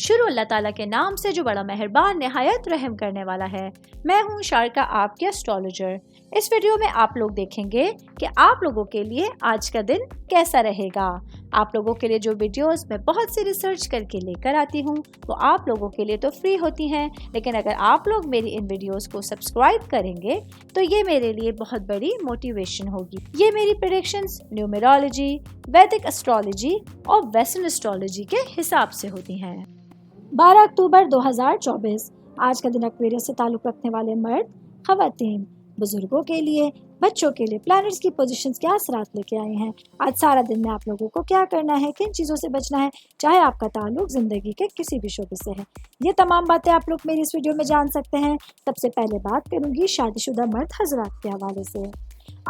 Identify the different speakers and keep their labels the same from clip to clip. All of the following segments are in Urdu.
Speaker 1: شروع اللہ تعالیٰ کے نام سے جو بڑا مہربان نہایت رحم کرنے والا ہے۔ میں ہوں شارکا، آپ کے اسٹرالوجر۔ اس ویڈیو میں آپ لوگ دیکھیں گے کہ آپ لوگوں کے لیے آج کا دن کیسا رہے گا۔ آپ لوگوں کے لیے جو ویڈیوز میں بہت سی ریسرچ کر کے لے کر آتی ہوں وہ آپ لوگوں کے لیے تو فری ہوتی ہیں، لیکن اگر آپ لوگ میری ان ویڈیوز کو سبسکرائب کریں گے تو یہ میرے لیے بہت بڑی موٹیویشن ہوگی۔ یہ میری پریڈکشنز نیومرولوجی، ویدک اسٹرالوجی اور ویسٹرن اسٹرالوجی کے حساب سے ہوتی ہیں۔
Speaker 2: 12 اکتوبر 2024 آج کا دن ایکویرس سے تعلق رکھنے والے مرد، خواتین، بزرگوں کے لیے، بچوں کے لیے پلانٹس کی پوزیشنز کیا اثرات لے کے آئے ہیں۔ آج سارا دن میں آپ لوگوں کو کیا کرنا ہے، کن چیزوں سے بچنا ہے، چاہے آپ کا تعلق زندگی کے کسی بھی شعبے سے ہے، یہ تمام باتیں آپ لوگ میری اس ویڈیو میں جان سکتے ہیں۔ سب سے پہلے بات کروں گی شادی شدہ مرد حضرات کے حوالے سے۔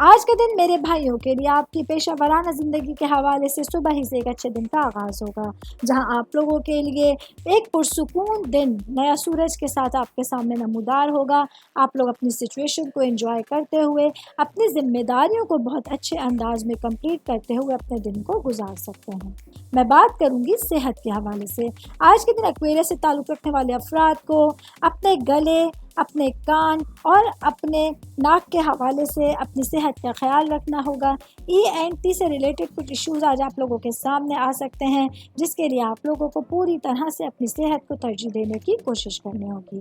Speaker 2: آج کا دن میرے بھائیوں کے لیے آپ کی پیشہ ورانہ زندگی کے حوالے سے صبح ہی سے ایک اچھے دن کا آغاز ہوگا، جہاں آپ لوگوں کے لیے ایک پرسکون دن نیا سورج کے ساتھ آپ کے سامنے نمودار ہوگا۔ آپ لوگ اپنی سچویشن کو انجوائے کرتے ہوئے، اپنی ذمہ داریوں کو بہت اچھے انداز میں کمپلیٹ کرتے ہوئے اپنے دن کو گزار سکتے ہیں۔ میں بات کروں گی صحت کے حوالے سے۔ آج کے دن ایکویرس سے تعلق رکھنے والے افراد کو اپنے گلے، اپنے کان اور اپنے ناک کے حوالے سے اپنی صحت کا خیال رکھنا ہوگا۔ ENT سے ریلیٹڈ کچھ ایشوز آج آپ لوگوں کے سامنے آ سکتے ہیں، جس کے لیے آپ لوگوں کو پوری طرح سے اپنی صحت کو ترجیح دینے کی کوشش کرنی ہوگی۔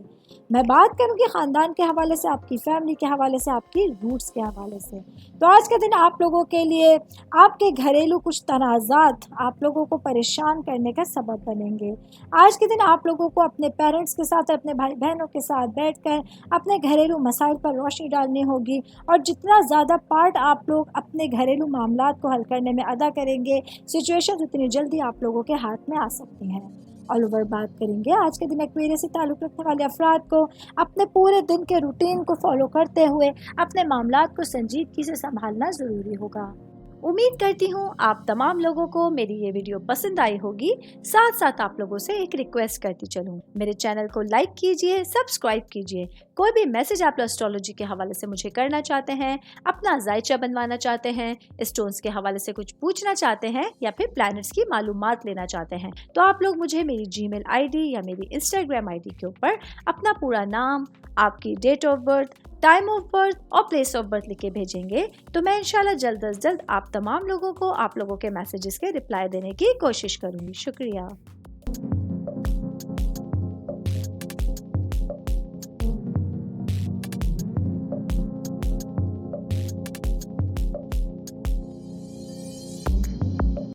Speaker 2: میں بات کروں گی خاندان کے حوالے سے، آپ کی فیملی کے حوالے سے، آپ کی روٹس کے حوالے سے۔ تو آج کا دن آپ لوگوں کے لیے آپ کے گھریلو کچھ تنازعات آپ لوگوں کو پریشان کرنے کا سبب بنیں گے۔ آج کے دن آپ لوگوں کو اپنے پیرنٹس کے ساتھ، اپنے بھائی بہنوں کے ساتھ بیٹھ کر اپنے گھریلو مسائل پر روشنی ڈالنی ہوگی، اور جتنا زیادہ پارٹ آپ لوگ اپنے گھریلو معاملات کو حل کرنے میں ادا کریں گے، سچویشن اتنی جلدی آپ لوگوں کے ہاتھ میں آ سکتی ہیں۔ آل اوور بات کریں گے آج کے دن ایکویرس سے تعلق رکھنے والے افراد کو اپنے پورے دن کے روٹین کو فالو کرتے ہوئے اپنے معاملات کو سنجیدگی سے سنبھالنا ضروری ہوگا۔
Speaker 1: امید کرتی ہوں آپ تمام لوگوں کو میری یہ ویڈیو پسند آئی ہوگی۔ ساتھ ساتھ آپ لوگوں سے ایک ریکویسٹ کرتی چلوں، میرے چینل کو لائک کیجئے، سبسکرائب کیجئے۔ کوئی بھی میسج آپ اسٹرالوجی کے حوالے سے مجھے کرنا چاہتے ہیں، اپنا ذائچہ بنوانا چاہتے ہیں، اسٹونز کے حوالے سے کچھ پوچھنا چاہتے ہیں، یا پھر پلانٹس کی معلومات لینا چاہتے ہیں، تو آپ لوگ مجھے میری جی میل ID یا میری انسٹاگرام ID کے اوپر اپنا پورا نام، آپ کی date of birth, time of birth اور پلیس آف برتھ لکھ کے بھیجیں گے، تو میں انشاءاللہ جلد از جلد آپ تمام لوگوں کو آپ لوگوں کے میسیجز کے رپلائی دینے کی کوشش کروں گی۔ شکریہ۔